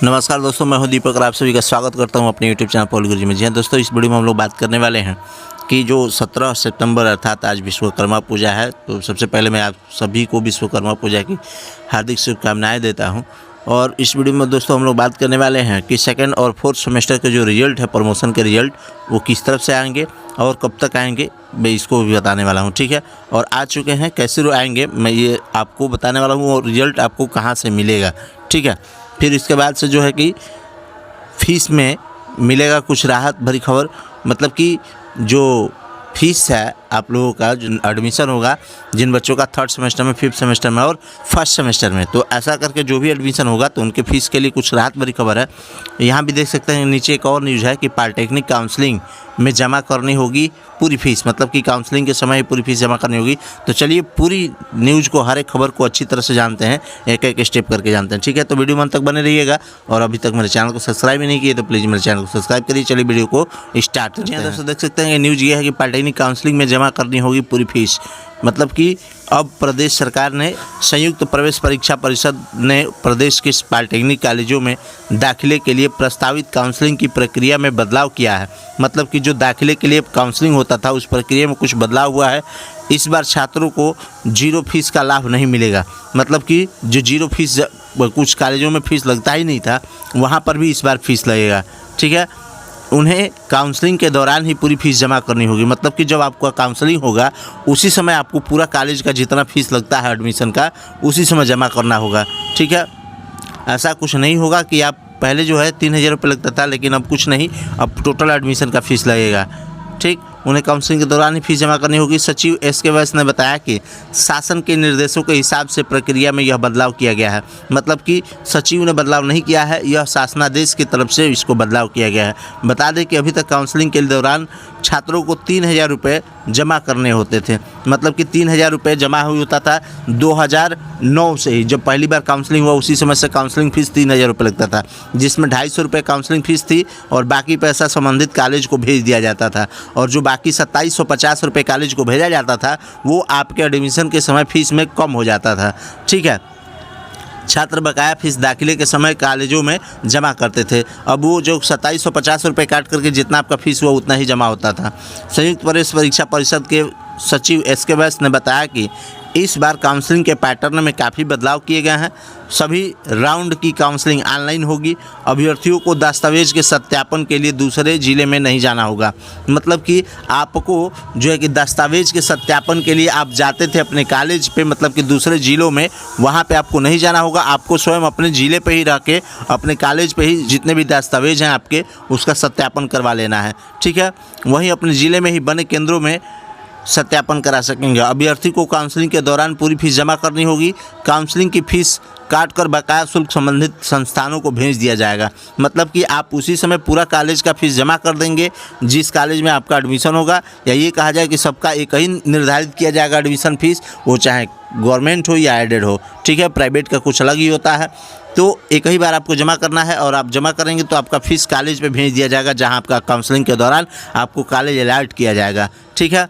नमस्कार दोस्तों, मैं हूं दीपक और आप सभी का स्वागत करता हूं अपने YouTube चैनल पॉली गुरुजी में। जी हाँ दोस्तों, इस वीडियो में हम लोग बात करने वाले हैं कि जो 17 सितंबर अर्थात आज विश्वकर्मा पूजा है। तो सबसे पहले मैं आप सभी को विश्वकर्मा पूजा की हार्दिक शुभकामनाएं देता हूं। और इस वीडियो में दोस्तों हम लोग बात करने वाले हैं कि सेकेंड और फोर्थ सेमेस्टर के जो रिजल्ट है, प्रमोशन के रिजल्ट, वो किस तरफ से आएंगे और कब तक आएंगे, मैं इसको भी बताने वाला हूं। ठीक है, और आ चुके हैं, कैसे आएंगे मैं ये आपको बताने वाला हूं, और रिजल्ट आपको कहाँ से मिलेगा। ठीक है, फिर इसके बाद से जो है कि फीस में मिलेगा कुछ राहत भरी खबर। मतलब कि जो फीस है आप लोगों का, जो एडमिशन होगा जिन बच्चों का थर्ड सेमेस्टर में, फिफ्थ सेमेस्टर में और फर्स्ट सेमेस्टर में, तो ऐसा करके जो भी एडमिशन होगा तो उनके फीस के लिए कुछ राहत भरी खबर है। यहाँ भी देख सकते हैं, नीचे एक और न्यूज़ है कि पॉलिटेक्निक काउंसलिंग में जमा करनी होगी पूरी फीस। मतलब कि काउंसलिंग के समय ही पूरी फीस जमा करनी होगी। तो चलिए पूरी न्यूज़ को, हर एक खबर को अच्छी तरह से जानते हैं, एक एक स्टेप करके जानते हैं। ठीक है, तो वीडियो में तक बने रहिएगा। और अभी तक मेरे चैनल को सब्सक्राइब ही नहीं किए तो प्लीज़ मेरे चैनल को सब्सक्राइब करिए। चलिए वीडियो को स्टार्ट करते हैं। दोस्तों देख सकते हैं, ये न्यूज़ ये है कि पॉलिटेक्निक काउंसलिंग में जमा करनी होगी पूरी फीस। मतलब कि अब प्रदेश सरकार ने, संयुक्त प्रवेश परीक्षा परिषद ने प्रदेश के पॉलिटेक्निक कॉलेजों में दाखिले के लिए प्रस्तावित काउंसलिंग की प्रक्रिया में बदलाव किया है। मतलब कि जो दाखिले के लिए काउंसलिंग होता था उस प्रक्रिया में कुछ बदलाव हुआ है। इस बार छात्रों को जीरो फीस का लाभ नहीं मिलेगा। मतलब कि जो जीरो फीस, कुछ कॉलेजों में फ़ीस लगता ही नहीं था, वहाँ पर भी इस बार फीस लगेगा। ठीक है, उन्हें काउंसलिंग के दौरान ही पूरी फ़ीस जमा करनी होगी। मतलब कि जब आपका काउंसलिंग होगा उसी समय आपको पूरा कॉलेज का जितना फ़ीस लगता है एडमिशन का, उसी समय जमा करना होगा। ठीक है, ऐसा कुछ नहीं होगा कि आप पहले जो है 3000 रुपये लगता था, लेकिन अब कुछ नहीं, अब टोटल एडमिशन का फ़ीस लगेगा। ठीक, उन्हें काउंसलिंग के दौरान ही फीस जमा करनी होगी। सचिव एस.के. वैस ने बताया कि शासन के निर्देशों के हिसाब से प्रक्रिया में यह बदलाव किया गया है। मतलब कि सचिव ने बदलाव नहीं किया है, यह शासनादेश की तरफ से इसको बदलाव किया गया है। बता दें कि अभी तक काउंसलिंग के दौरान छात्रों को 3000 रुपये जमा करने होते थे। मतलब कि 3000 रुपये जमा हुई होता था 2009 से ही। जब पहली बार काउंसलिंग हुआ उसी समय से काउंसलिंग फ़ीस 3000 रुपये लगता था, जिसमें 250 रुपये काउंसलिंग फ़ीस थी और बाकी पैसा संबंधित कॉलेज को भेज दिया जाता था। और जो बाकी 2750 रुपये कॉलेज को भेजा जाता था वो आपके एडमिशन के समय फ़ीस में कम हो जाता था। ठीक है, छात्र बकाया फीस दाखिले के समय कॉलेजों में जमा करते थे। अब वो जो 2750 रुपये काट करके जितना आपका फीस हुआ उतना ही जमा होता था। संयुक्त प्रवेश परीक्षा परिषद के सचिव एस.के. वैस ने बताया कि इस बार काउंसलिंग के पैटर्न में काफ़ी बदलाव किए गए हैं। सभी राउंड की काउंसलिंग ऑनलाइन होगी। अभ्यर्थियों को दस्तावेज के सत्यापन के लिए दूसरे ज़िले में नहीं जाना होगा। मतलब कि आपको जो है कि दस्तावेज के सत्यापन के लिए आप जाते थे अपने कॉलेज पे, मतलब कि दूसरे ज़िलों में, वहाँ पे आपको नहीं जाना होगा। आपको स्वयं अपने ज़िले पे ही रह के, अपने कॉलेज पे ही जितने भी दस्तावेज हैं आपके, उसका सत्यापन करवा लेना है। ठीक है, वहीं अपने ज़िले में ही बने केंद्रों में सत्यापन करा सकेंगे। अभ्यर्थी को काउंसलिंग के दौरान पूरी फीस जमा करनी होगी। काउंसलिंग की फ़ीस काटकर बकाया शुल्क संबंधित संस्थानों को भेज दिया जाएगा। मतलब कि आप उसी समय पूरा कॉलेज का फ़ीस जमा कर देंगे जिस कॉलेज में आपका एडमिशन होगा, या ये कहा जाए कि सबका एक ही निर्धारित किया जाएगा एडमिशन फ़ीस, वो चाहे गवर्नमेंट हो या एडेड हो। ठीक है, प्राइवेट का कुछ अलग ही होता है। तो एक ही बार आपको जमा करना है और आप जमा करेंगे तो आपका फ़ीस कॉलेज पे भेज दिया जाएगा, जहां आपका काउंसलिंग के दौरान आपको कॉलेज अलॉट किया जाएगा। ठीक है,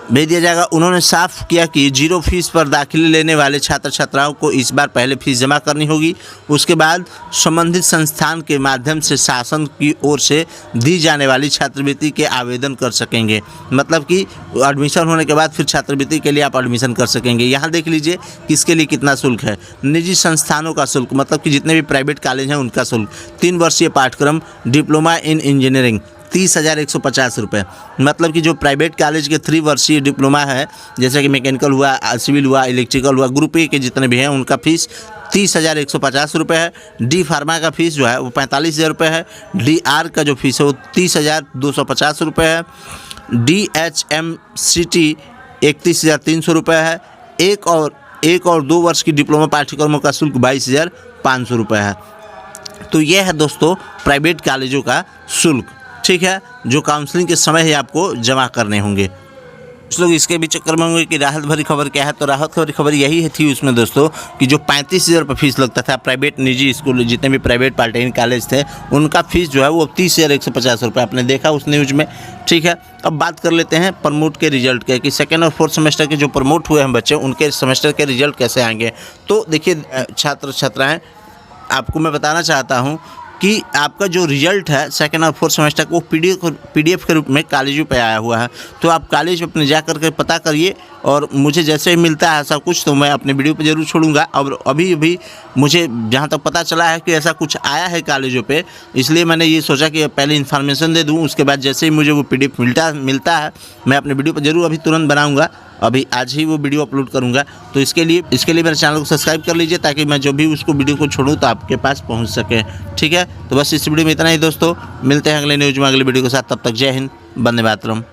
भेज दिया जाएगा। उन्होंने साफ किया कि जीरो फीस पर दाखिले लेने वाले छात्र छात्राओं को इस बार पहले फीस जमा करनी होगी। उसके बाद संबंधित संस्थान के माध्यम से शासन की ओर से दी जाने वाली छात्रवृत्ति के आवेदन कर सकेंगे। मतलब कि एडमिशन होने के बाद फिर छात्रवृत्ति के लिए आप एडमिशन कर सकेंगे। यहाँ देख लीजिए किसके लिए कितना शुल्क है। निजी संस्थानों का शुल्क, मतलब कि जितने भी प्राइवेट कॉलेज हैं उनका शुल्क, 3 वर्षीय पाठ्यक्रम डिप्लोमा इन इंजीनियरिंग 30,150 रुपये। मतलब कि जो प्राइवेट कॉलेज के 3 वर्षीय डिप्लोमा है, जैसे कि मैकेनिकल हुआ, सिविल हुआ, इलेक्ट्रिकल हुआ, ग्रुप ए के जितने भी हैं उनका फ़ीस 30,150 रुपये है। डी फार्मा का फ़ीस जो है वो 45,000 रुपये है। DR का जो फीस है वो 30,250 रुपये है। DHMCT 31,300 रुपये है। एक और 2 वर्ष की डिप्लोमा पाठ्यक्रमों का शुल्क 22,500 रुपये है। तो ये है दोस्तों प्राइवेट कॉलेजों का शुल्क। ठीक है, जो काउंसलिंग के समय ही आपको जमा करने होंगे। कुछ लोग इसके भी चक्कर में होंगे कि राहत भरी खबर क्या है। तो राहत भरी खबर यही थी उसमें दोस्तों कि जो 35,000 रुपये फीस लगता था प्राइवेट निजी स्कूल, जितने भी प्राइवेट पॉलिटेक्निक कॉलेज थे, उनका फ़ीस जो है वो 30,150 रुपये आपने देखा उस न्यूज़ में। ठीक है, अब बात कर लेते हैं प्रमोट के रिजल्ट के, कि सेकेंड और फोर्थ सेमेस्टर के जो प्रमोट हुए हैं बच्चे, उनके सेमेस्टर के रिजल्ट कैसे आएंगे। तो देखिए छात्र छात्राएँ, आपको मैं बताना चाहता हूँ कि आपका जो रिजल्ट है सेकेंड और फोर्थ सेमेस्टर को पीडीएफ के रूप में कॉलेजों पे आया हुआ है। तो आप कॉलेज अपने जा कर के पता करिए और मुझे जैसे ही मिलता है ऐसा कुछ तो मैं अपने वीडियो पे ज़रूर छोड़ूंगा। और अभी मुझे जहाँ तक पता चला है कि ऐसा कुछ आया है कॉलेजों पे, इसलिए मैंने ये सोचा कि पहले इन्फॉर्मेशन दे दूँ, उसके बाद जैसे ही मुझे वो पीडीएफ मिलता है मैं अपने वीडियो पर ज़रूर अभी तुरंत बनाऊँगा। अभी आज ही वो वीडियो अपलोड करूँगा। तो इसके लिए मेरे चैनल को सब्सक्राइब कर लीजिए ताकि मैं जो भी उसको वीडियो को छोड़ूँ तो आपके पास पहुँच सके। ठीक है, तो बस इस वीडियो में इतना ही दोस्तों, मिलते हैं अगले न्यूज़ में अगले वीडियो के साथ। तब तक जय हिंद, वंदे मातरम।